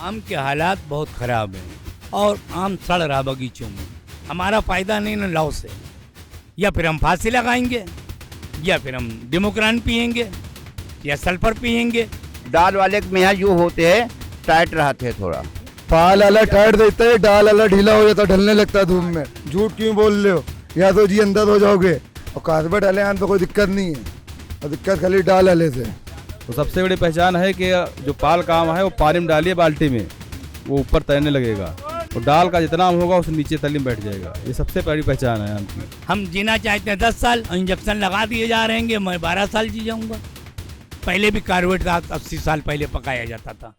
आम के हालात बहुत ख़राब हैं और आम सड़ रहा बगीचों में। हमारा फ़ायदा नहीं ना लॉस है। या फिर हम फांसी लगाएंगे या फिर हम डेमोक्रान पियेंगे या सल्फर पियेंगे। दाल वाले के यहाँ जो होते हैं टाइट रहते हैं थोड़ा। पाल वाला टाइट देता है, डाल वाला ढीला हो जाता है, ढलने लगता है धूप में। झूठ क्यों बोल रहे हो? या तो जी अंदर हो जाओगे। और कार्बेट वाले यहाँ तो कोई दिक्कत नहीं है, और दिक्कत खाली डाल वाले से। तो सबसे बड़ी पहचान है कि जो पाल का आम है वो पानी में डालिए बाल्टी में, वो ऊपर तैरने लगेगा। और डाल का जितना आम होगा उस नीचे तली में बैठ जाएगा। ये सबसे बड़ी पहचान है आम की। हम जीना चाहते हैं 10 साल, इंजेक्शन लगा दिए जा रहे हैं, मैं 12 साल जी जाऊंगा। पहले भी कार्बेट का 80 साल पहले पकाया जाता था।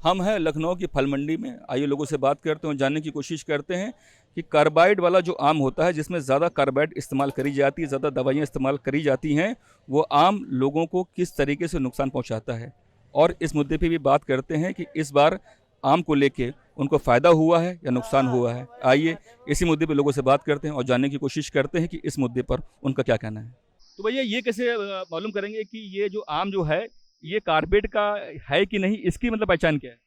हम हैं लखनऊ की फल मंडी में। आइए लोगों से बात करते हैं, जानने की कोशिश करते हैं कि कार्बाइड वाला जो आम होता है, जिसमें ज़्यादा कार्बाइड इस्तेमाल करी जाती है, ज़्यादा दवाइयाँ इस्तेमाल करी जाती हैं, वो आम लोगों को किस तरीके से नुकसान पहुंचाता है। और इस मुद्दे पे भी बात करते हैं कि इस बार आम को लेके उनको फ़ायदा हुआ है या नुकसान हुआ है। आइए इसी मुद्दे पे लोगों से बात करते हैं और जानने की कोशिश करते हैं कि इस मुद्दे पर उनका क्या कहना है। तो भैया ये कैसे मालूम करेंगे कि ये जो आम जो है ये कार्बेट का है कि नहीं, इसकी मतलब पहचान क्या है?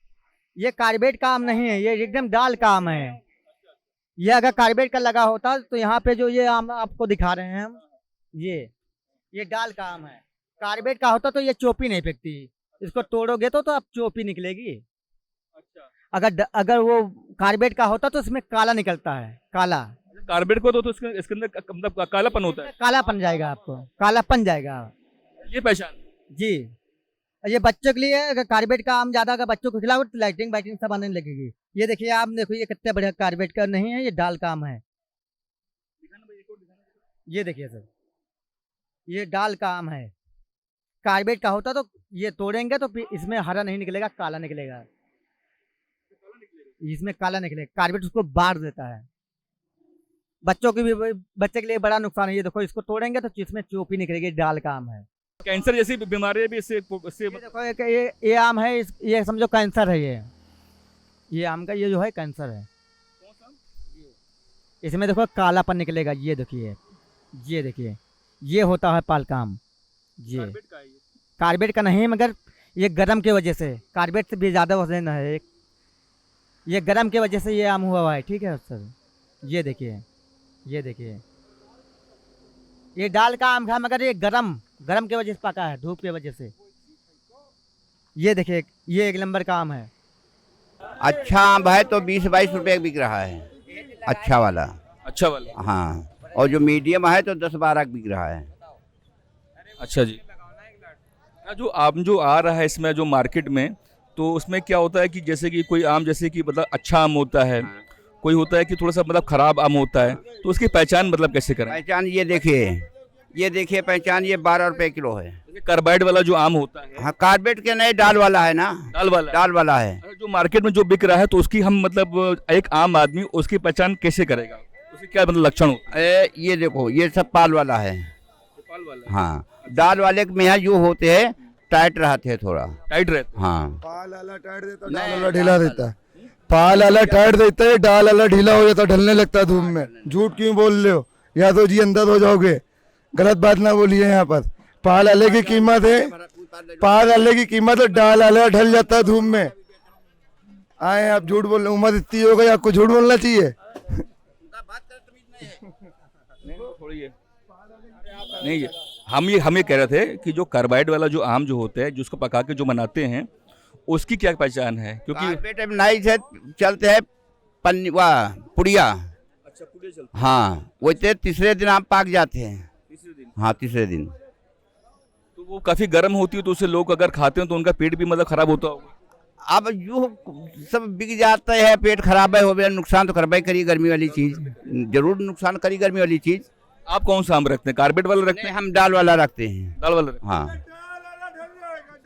ये कार्बेट का आम नहीं है, ये एकदम डाल का आम है। ये अगर कार्बेट का लगा होता तो यहाँ पे जो ये आम आपको दिखा रहे हैं हम, ये डाल का आम है। कार्बेट का होता तो ये चोपी नहीं फेंकती। इसको तोड़ोगे तो आप चोपी निकलेगी। अच्छा। अगर वो कार्बेट का होता तो इसमें काला निकलता है, काला। कार्बेट को तो इसके अंदर मतलब कालापन होता है। कालापन जाएगा, आपको कालापन जाएगा। ये पहचान जी। ये बच्चों के लिए अगर कार्बेट का आम ज्यादा अगर बच्चों को खिलाओ तो लाइटिंग वाइटिंग सब आने लगेगी। ये देखिए आप, देखो ये कितने बढ़िया कार्बेट का नहीं है, ये डाल का आम है। ये देखिए सर, ये डाल का आम है। कार्बेट का होता तो ये तोड़ेंगे तो फिर इसमें हरा नहीं निकलेगा, काला निकलेगा। इसमें काला निकलेगा। कार्बेट उसको बार देता है। बच्चों की भी, बच्चे के लिए बड़ा नुकसान है। ये देखो, इसको तोड़ेंगे तो इसमें चोपी निकलेगी। डाल का आम है। कैंसर जैसी बीमारियां भी इससे ये देखो, ये आम है, ये समझो कैंसर है। ये आम का ये जो है कैंसर है। इसमें देखो कालापन निकलेगा। ये देखिए, ये देखिए, ये होता है पाल का आम। ये कार्बेट का नहीं, मगर ये गर्म की वजह से, कार्बेट से भी ज़्यादा वजन है। ये गर्म की वजह से ये आम हुआ है। ठीक है सर, ये देखिए, ये देखिए, ये डाल का आम था, मगर ये गरम की वजह से पका है, धूप की वजह से। ये देखिए, ये 1 नंबर का आम है। अच्छा आम है तो 20-22 रुपये बिक रहा है, अच्छा वाला। अच्छा वाला, हाँ। और जो मीडियम है तो 10-12 बिक रहा है। अच्छा जी। जो आम जो आ रहा है इसमें जो मार्केट में, तो उसमें क्या होता है कि जैसे कि कोई आम जैसे कि मतलब अच्छा आम होता है, कोई होता है कि थोड़ा सा मतलब खराब आम होता है, तो उसकी पहचान मतलब कैसे करें? पहचान ये देखिए पहचान ये 12 रुपये किलो है। कार्बाइड वाला जो आम होता है, हाँ, कार्बेट के नहीं, डाल वाला है ना। डाल वाला है। जो मार्केट में जो बिक रहा है, तो उसकी हम मतलब एक आम आदमी उसकी पहचान कैसे करेगा? उसके क्या मतलब लक्षण होता है? ये देखो, ये सब पाल वाला है। पाल वाला। हाँ, डाल वाले के यहाँ जो होते हैं टाइट रहते हैं, थोड़ा टाइट रहते। हाँ। पाल वाला टाइट देता है, डाल वाला ढीला देता है। पाल वाला टाइट देता है, डाल वाला ढीला हो जाता है, ढलने लगता है धूप में। झूठ क्यों बोल रहे हो? या तो जी अंदर हो जाओगे। गलत बात ना बोलिए। यहाँ पर पाल वाले की कीमत है, पाल वाले की कीमत है, डाल वाला ढल जाता है धूप में। आए आप झूठ बोल रहे, उम्र इतनी हो गई, आपको झूठ बोलना चाहिए। नहीं, हम ये कह रहे थे कि जो कार्बाइड वाला जो आम जो होता है, जिसको पका के जो बनाते हैं, उसकी क्या पहचान है? क्योंकि नाई से चलते हैं पुड़िया। अच्छा, पुड़िया चलते। हाँ, वो तीसरे दिन आम पाक जाते हैं। तीसरे दिन? हाँ, तीसरे दिन। तो वो काफी गर्म होती है, तो उसे लोग अगर खाते हैं तो उनका पेट भी मतलब खराब होता होगा। अब जो सब बिक जाता है, पेट खराब है, हो गया, नुकसान तो करवाई करी। गर्मी वाली चीज जरूर नुकसान करी, गर्मी वाली चीज। आप कौन सा आम रखते हैं? कार्बेट वाला रखते हैं? हम डाल वाला रखते हैं। दाल वाला? हाँ,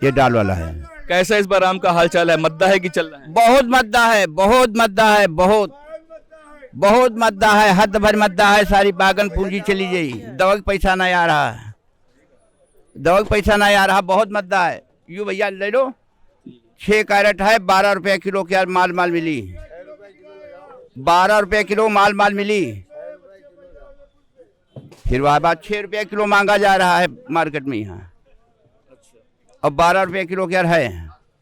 ये डाल वाला है। कैसा इस बार आम का हाल चाल है? मद्दा है कि चल रहा है? बहुत मद्दा है, बहुत मद्दा है, बहुत मद्दा है, हद भर मद्दा है। सारी बागन पूंजी चली गई, दवा का पैसा नहीं आ रहा है, दवा का पैसा नहीं आ रहा, बहुत मद्दा है। यू भैया ले लो, 6 कैरेट है, 12 रुपये किलो क्या माल मिली। 12 रुपये किलो माल मिली। फिर वह बात 6 रुपये किलो मांगा जा रहा है मार्केट में यहाँ। और 12 रुपये किलो क्या है।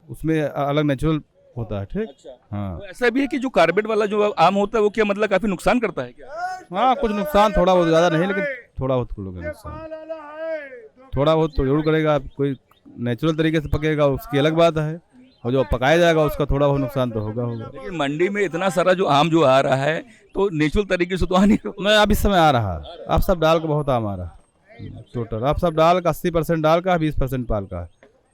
उसमें अलग नेचुरल होता है। ठीक। अच्छा। हाँ तो ऐसा भी है कि जो कार्बेट वाला जो आम होता है वो क्या मतलब काफी नुकसान करता है क्या? हाँ, कुछ नुकसान थोड़ा बहुत, ज़्यादा नहीं, लेकिन थोड़ा बहुत करोगे नुकसान, थोड़ा बहुत तो जरूर करेगा। कोई नेचुरल तरीके से पकेगा उसकी अलग बात है, और जो पकाया जाएगा उसका थोड़ा बहुत नुकसान तो होगा। लेकिन मंडी में इतना सारा जो आम जो आ रहा है तो नेचुरल तरीके से तो आ नहीं रहा। मैं अब इस समय आ रहा, अब सब डाल का बहुत आम आ रहा टोटल, अब सब डाल का 80% डाल का, 20% पाल का।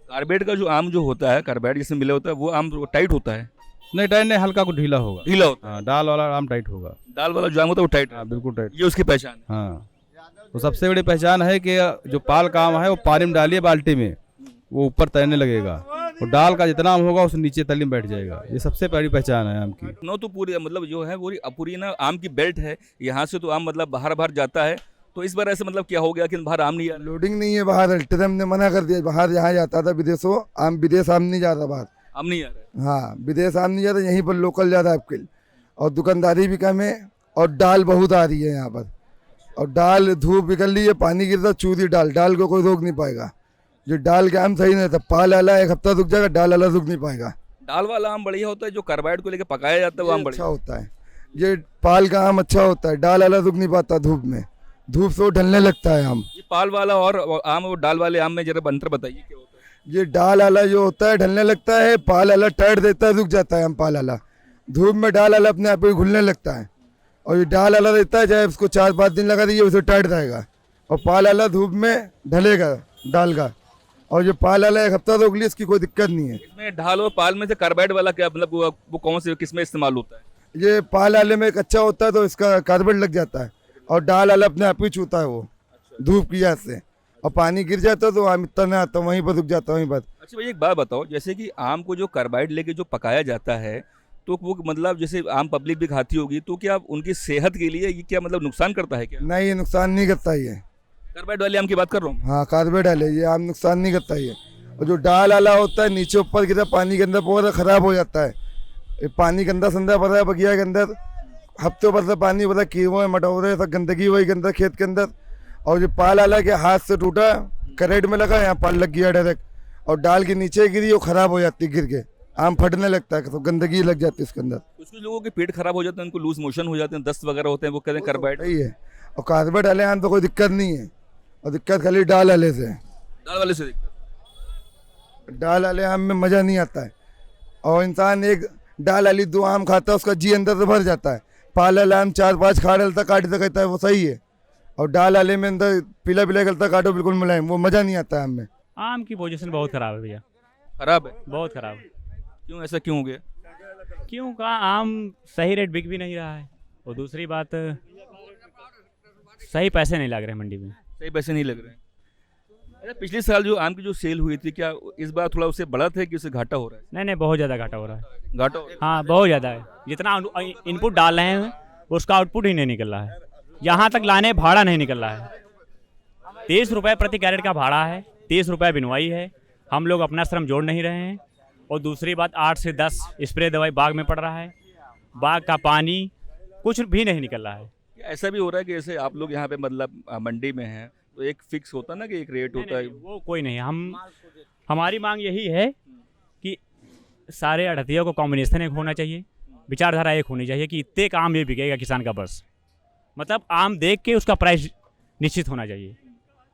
कार्बेट का जो आम जो होता है, कार्बेट जिसमें मिला होता है, वो आम टाइट होता है? नहीं, टाइट नहीं, हल्का कुछ ढीला होगा। ढीला होता हाँ, दाल वाला आम टाइट होगा। दाल वाला जो आम होता है वो टाइट। हाँ, बिल्कुल टाइट। ये उसकी पहचान है। हाँ, तो सबसे बड़ी पहचान है कि जो पाल का आम है वो पानी में डालिए बाल्टी में, वो ऊपर तैरने लगेगा, और डाल का जितना आम होगा उस नीचे तली में बैठ जाएगा। ये सबसे बड़ी पहचान है आम की। नो तो पूरी मतलब जो है वो पूरी ना आम की बेल्ट है, यहाँ से तो आम मतलब बाहर जाता है। तो इस बार ऐसे मतलब क्या हो गया कि बाहर आम नहीं आ रहा? लोडिंग नहीं है बाहर, अल्ट्रा ने मना कर दिया, बाहर यहाँ जाता था विदेशों आम, विदेश आम नहीं जाता बाहर। आम नहीं आ रहा है। हाँ, विदेश आम नहीं जाता, यहीं पर लोकल ज़्यादा आपके, और दुकानदारी भी कम है, और डाल बहुत आ रही है यहाँ पर, और डाल धूप निकल रही है, पानी गिरता चूदी डाल को कोई रोक नहीं पाएगा। जो डाल के आम सही नहीं था, पाल वाला 1 हफ्ता रुक जाएगा, डाल वाला रुक नहीं पाएगा। दाल वाला आम बढ़िया होता है, जो कार्बाइड को लेकर पकाया जाता है वो आम अच्छा बढ़िया होता है, ये पाल का आम अच्छा होता है, डाल वाला रुक नहीं पाता धूप में, धूप से वो ढलने लगता है आम। ये पाल वाला और आम और दाल वाले आम में जरा अंतर बताइए क्या होता है? ये डाल वाला जो होता है ढलने लगता है, पाल वाला टाइट देता है, रुक जाता है आम। पाल वाला धूप में, डाल वाला अपने आप ही घुलने लगता है, और ये डाल वाला रहता है, चाहे उसको 4-5 दिन लगा दीजिए उसे टाइट रहेगा, और पाल वाला धूप में ढलेगा डाल का, और जो पाल वाला 1 हफ्ता रोक लिया, इसकी कोई दिक्कत नहीं है। इसमें ढाल और पाल में से कार्बाइड वाला क्या मतलब वो कौन से किस में इस्तेमाल होता है? ये पाल वाले में कच्चा होता है तो इसका कार्बेट लग जाता है, और डाल वाला अपने आप ही छूता है वो धूप की वजह से, और पानी गिर जाता है तो आम इतना नहीं आता, वहीं पर रुक जाता है वहीं पर। अच्छा भैया एक बात बताओ, जैसे कि आम को जो कार्बाइड लेके जो पकाया जाता है तो वो मतलब जैसे आम पब्लिक भी खाती होगी, तो क्या उनकी सेहत के लिए ये क्या मतलब नुकसान करता है क्या? नहीं, ये नुकसान नहीं करता ये। कार्बाइड वाले आम की बात कर रहा हूँ। हाँ, कार्बेट वाले ये आम नुकसान नहीं करता ये, और जो डाल वाला होता है नीचे ऊपर गिरा पानी के अंदर पूरा खराब हो जाता है। ये पानी गंदा संदा भरा है बगिया के अंदर, हफ्तों भर से पानी भरा, कीड़े मटोरे सब गंदगी वही के अंदर खेत के अंदर, और जो पाल वाला के हाथ से टूटा, करेट में लगा, यहाँ पाल लग गया डायरेक्ट, और डाल के नीचे गिरी, वो खराब हो जाती है, गिर के आम फटने लगता है, तो गंदगी लग जाती है उसके अंदर। कुछ लोगों के पेट खराब हो जाते हैं, उनको लूज मोशन हो जाते हैं, दस्त वगैरह होते हैं, वो कहते हैं कार्बाइड। सही है, और कार्बेट वाले आम तो कोई दिक्कत नहीं है, और दिक्कत खाली डाल वाले से। दाल वाले से दिक्कत। डाल वाले आम में मज़ा नहीं आता है, और इंसान एक डाल वाली 2 आम खाता है उसका जी अंदर से भर जाता है। पाल वाला आम 4-5 खा डालता काटता कहता है वो सही है, और डाल वाले में अंदर पीला पीला गलता काटो बिल्कुल मुलायम, वो मज़ा नहीं आता है आम में। आम की पोजीशन बहुत ख़राब है भैया, खराब है? बहुत ख़राब है। क्यों, ऐसा क्यों हो गया? क्यों का आम सही रेट बिक भी नहीं रहा है, और दूसरी बात सही पैसे नहीं लग रहे मंडी में। सही पैसे नहीं लग रहे हैं। अच्छा, पिछले साल जो आम की जो सेल हुई थी, क्या इस बार थोड़ा उससे बढ़ा था कि उससे घाटा हो रहा है? नहीं नहीं, बहुत ज़्यादा घाटा हो रहा है। घाटा हो रहा है। हाँ, बहुत ज़्यादा है। जितना इनपुट डाल रहे हैं उसका आउटपुट ही नहीं निकल रहा है, यहाँ तक लाने भाड़ा नहीं निकल रहा है। 30 रुपये प्रति कैरेट का भाड़ा है, 30 रुपये बिनवाई है, हम लोग अपना श्रम जोड़ नहीं रहे हैं। और दूसरी बात 8 से 10 स्प्रे दवाई बाग में पड़ रहा है, बाग का पानी कुछ भी नहीं निकल रहा है। ऐसा भी हो रहा है कि जैसे आप लोग यहाँ पे मतलब मंडी में हैं तो एक फिक्स होता है ना कि एक रेट होता है? वो कोई नहीं, हमारी मांग यही है कि सारे अड़तियों को कॉम्बिनेशन एक होना चाहिए, विचारधारा एक होनी चाहिए कि इतने का आम ये बिकेगा किसान का, बस मतलब आम देख के उसका प्राइस निश्चित होना चाहिए।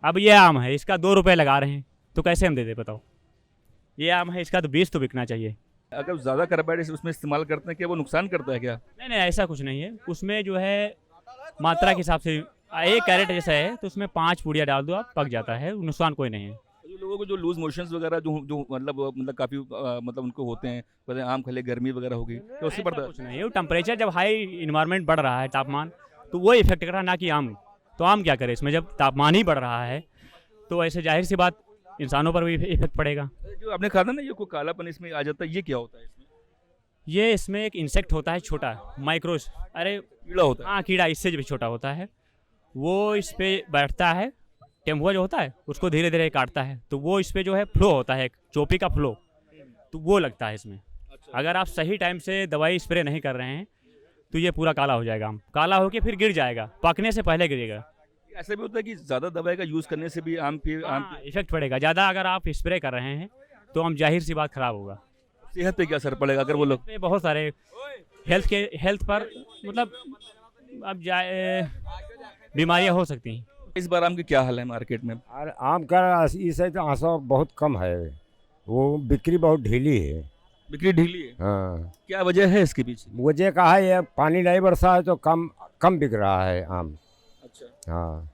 अब ये आम है, इसका 2 रुपये लगा रहे हैं तो कैसे हम दे दे बताओ? ये आम है, इसका तो 20 तो बिकना चाहिए। अगर ज़्यादा कार्बाइड उसमें इस्तेमाल करते हैं क्या वो नुकसान करता है क्या? नहीं नहीं, ऐसा कुछ नहीं है, उसमें जो है मात्रा के हिसाब से 1 कैरेट जैसा है तो उसमें 5 पूड़ियाँ डाल दो आप, पक जाता है, नुकसान कोई नहीं है। जो लोगों को जो लूज मोशंस वगैरह जो मतलब काफ़ी मतलब उनको होते हैं, कहते हैं आम खले गर्मी वगैरह होगी तो उससे पड़ता है? कुछ नहीं है, वो टेम्परेचर जब हाई इन्वायरमेंट बढ़ रहा है, तापमान, तो वो इफेक्ट कर रहा है, ना कि आम। तो आम क्या करे इसमें, जब तापमान ही बढ़ रहा है तो ऐसे जाहिर सी बात इंसानों पर भी इफेक्ट पड़ेगा। जो आपने कहा था ना ये कोई कालापन इसमें आ जाता है, ये क्या होता है इसमें? ये इसमें एक इंसेक्ट होता है छोटा, माइक्रोस, अरे कीड़ा होता है? हाँ, कीड़ा, इससे भी छोटा होता है, वो इस पे बैठता है, टेम्पुआ जो होता है उसको धीरे धीरे काटता है, तो वो इस पे जो है फ्लो होता है, चोपी का फ्लो, तो वो लगता है इसमें। अगर आप सही टाइम से दवाई स्प्रे नहीं कर रहे हैं तो ये पूरा काला हो जाएगा, आम काला होकर फिर गिर जाएगा, पकने से पहले गिरेगा। ऐसा भी होता है कि ज़्यादा दवाई का यूज़ करने से भी आम पे इफेक्ट पड़ेगा। ज़्यादा अगर आप स्प्रे कर रहे हैं तो हम जाहिर सी बात खराब होगा। सेहत पे क्या असर पड़ेगा अगर वो लोग? पे बहुत सारे हेल्थ पर मतलब अब बीमारियां हो सकती हैं। इस बार आम की क्या हाल है मार्केट में? और आम का इस साइड आंसू बहुत कम है, वो बिक्री बहुत ढीली है। बिक्री ढीली है? हाँ, क्या वजह है इसके पीछे? वजह कहा है ये पानी नहीं बरसा है तो कम बिक रहा है आम। अच्छा, हाँ,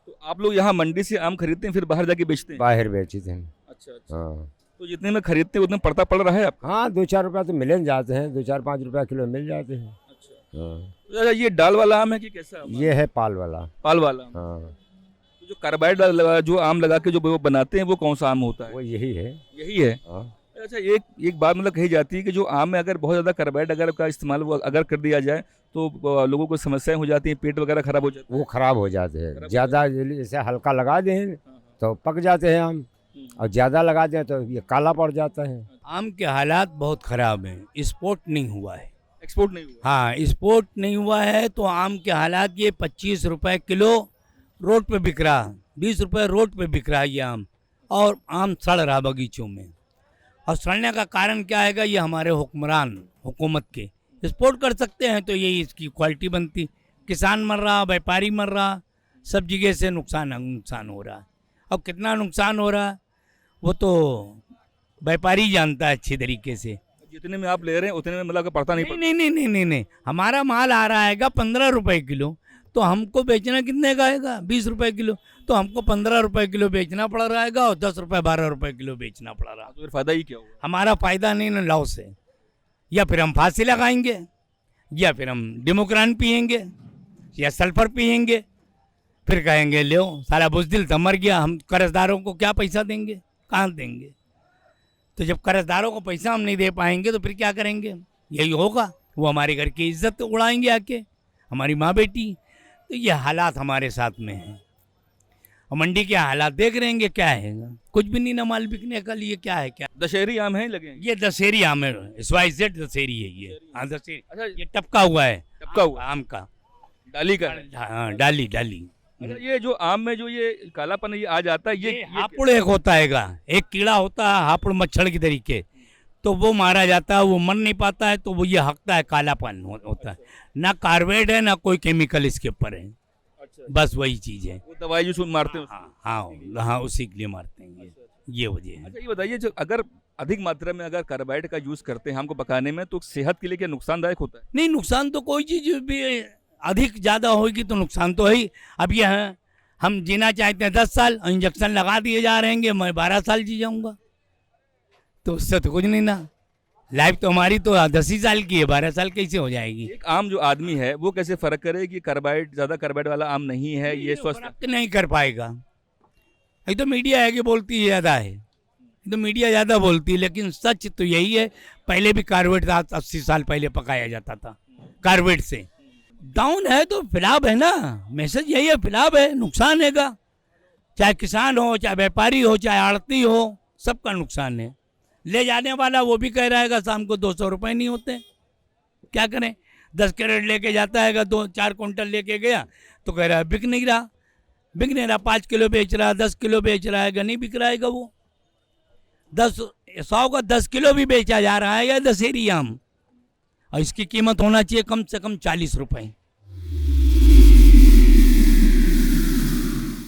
तो आप लोग यहाँ मंडी से आम खरीदते हैं फिर बाहर जाके बेचते हैं? बाहर बेचते हैं। अच्छा अच्छा। हाँ तो जितने में खरीदते हैं उतने पड़ता पड़ रहा है आपको? हाँ, 2-4 रुपया तो मिल जाते हैं, 2-4-5 रुपया किलो मिल जाते हैं। अच्छा, हाँ, तो दादा ये डाल वाला आम है कि कैसा आम? ये है पाल वाला। पाल वाला आम। हाँ, तो जो कार्बाइड जो आम लगा के जो वो बनाते हैं वो कौन सा आम होता है? वो यही है। यही है? हाँ, अच्छा, एक बात मतलब कही जाती है कि जो आम में अगर बहुत ज़्यादा कार्बाइड अगर का इस्तेमाल वो अगर कर दिया जाए तो लोगों को समस्याएं हो जाती हैं, पेट वगैरह खराब हो जाता है। वो खराब हो जाते हैं। ज़्यादा जैसे हल्का लगा दें तो पक जाते हैं आम, और ज़्यादा लगा दें तो ये काला पड़ जाता है। आम के हालात बहुत ख़राब हैं, एक्सपोर्ट नहीं हुआ है। एक्सपोर्ट नहीं हुआ? हाँ, एक्सपोर्ट नहीं हुआ है तो आम के हालात ये 25 रुपए किलो रोड पे बिक रहा, 20 रुपए रोड पे बिक रहा है ये आम, और आम सड़ रहा बगीचों में। और सड़ने का कारण क्या है? ये हमारे हुक्मरान हुकूमत के एक्सपोर्ट कर सकते हैं तो यही इसकी क्वालिटी बनती। किसान मर रहा, व्यापारी मर रहा, सब जगह से नुकसान हो रहा है। अब कितना नुकसान हो रहा है वो तो व्यापारी जानता है अच्छी तरीके से। जितने में आप ले रहे हैं उतने में मतलब पड़ता नहीं? नहीं, हमारा माल आ रहा है 15 रुपए किलो, तो हमको बेचना कितने का आएगा? 20 रुपए किलो, तो हमको 15 रुपए किलो बेचना पड़ रहा है और 10 रुपए 12 रुपए किलो बेचना पड़ रहा है। तो फिर फायदा ही क्या होगा? हमारा फायदा नहीं ना लॉस है। या फिर हम फांसी लगाएंगे, या फिर हम डेमोक्रान पियेंगे, या सल्फर पियेंगे, फिर कहेंगे लो सारा बुज़दिल तो मर गया, हम कर्जदारों को क्या पैसा देंगे, कहाँ देंगे? तो जब कर्जदारों को पैसा हम नहीं दे पाएंगे तो फिर क्या करेंगे? यही होगा, वो हमारे घर की इज्जत उड़ाएंगे आके, हमारी माँ बेटी। तो ये हालात हमारे साथ में हैं। और मंडी के हालात देख रहे हैं क्या है, कुछ भी नहीं ना माल बिकने का लिए। क्या है? क्या दशहरी आम है लगे? ये दशहरी आम है, SYZ दशहरी है ये। हाँ, दशहरी। अच्छा, ये टपका हुआ है, टपका हुआ आम का, डाली का है? हाँ, डाली। अच्छा, ये जो आम में जो ये कालापन ये आ जाता है ये हापुड़ एक होता है, एक कीड़ा होता है हापुड़ मच्छर की तरीके, तो वो मारा जाता है, वो मर नहीं पाता है, तो वो ये हकता है, कालापन होता है। ना कार्बेट है ना कोई केमिकल इसके ऊपर है। अच्छा, बस वही चीज़ है। वो दवाई जो मारते हैं हाँ, उसी के लिए मारते हैं ये वजह है। अच्छा, ये बताइए जो अगर अधिक मात्रा में अगर कार्बाइड का यूज करते हैं हमको पकाने में तो सेहत के लिए क्या नुकसानदायक होता है? नहीं, नुकसान तो कोई चीज़ भी अधिक ज़्यादा होगी तो नुकसान तो है ही। अब ये है, हम जीना चाहते हैं 10 साल, इंजेक्शन लगा दिए जा रहे हैं, मैं 12 साल जी जाऊंगा, तो उससे तो कुछ नहीं ना। लाइफ तो हमारी तो 10 ही साल की है, 12 साल कैसे हो जाएगी? एक आम जो आदमी है वो कैसे फर्क करे कि कार्बाइड ज्यादा कार्बाइड वाला आम नहीं है, ये स्वस्थ फर्क नहीं कर पाएगा। ये तो मीडिया है कि बोलती है ज़्यादा है, ये तो मीडिया ज़्यादा बोलती है, लेकिन सच तो यही है। पहले भी कार्बेट 80 साल पहले पकाया जाता था कार्बेट से। डाउन है तो फिलाब है ना, मैसेज यही है, फिलाब है, नुकसान हैगा। चाहे किसान हो, चाहे व्यापारी हो, चाहे आड़ती हो, सबका नुकसान है। ले जाने वाला वो भी कह रहा है शाम को 200 रुपये नहीं होते, क्या करें? 10 कैरेट लेके जाता है, 2-4 कुंटल लेके गया तो कह रहा है बिक नहीं रहा। 5 किलो बेच रहा, 10 किलो बेच रहा है, नहीं बिक रहा है वो। 100 का 10 किलो भी बेचा जा रहा है या दशहरी आम, और इसकी कीमत होना चाहिए कम से कम 40 रुपये।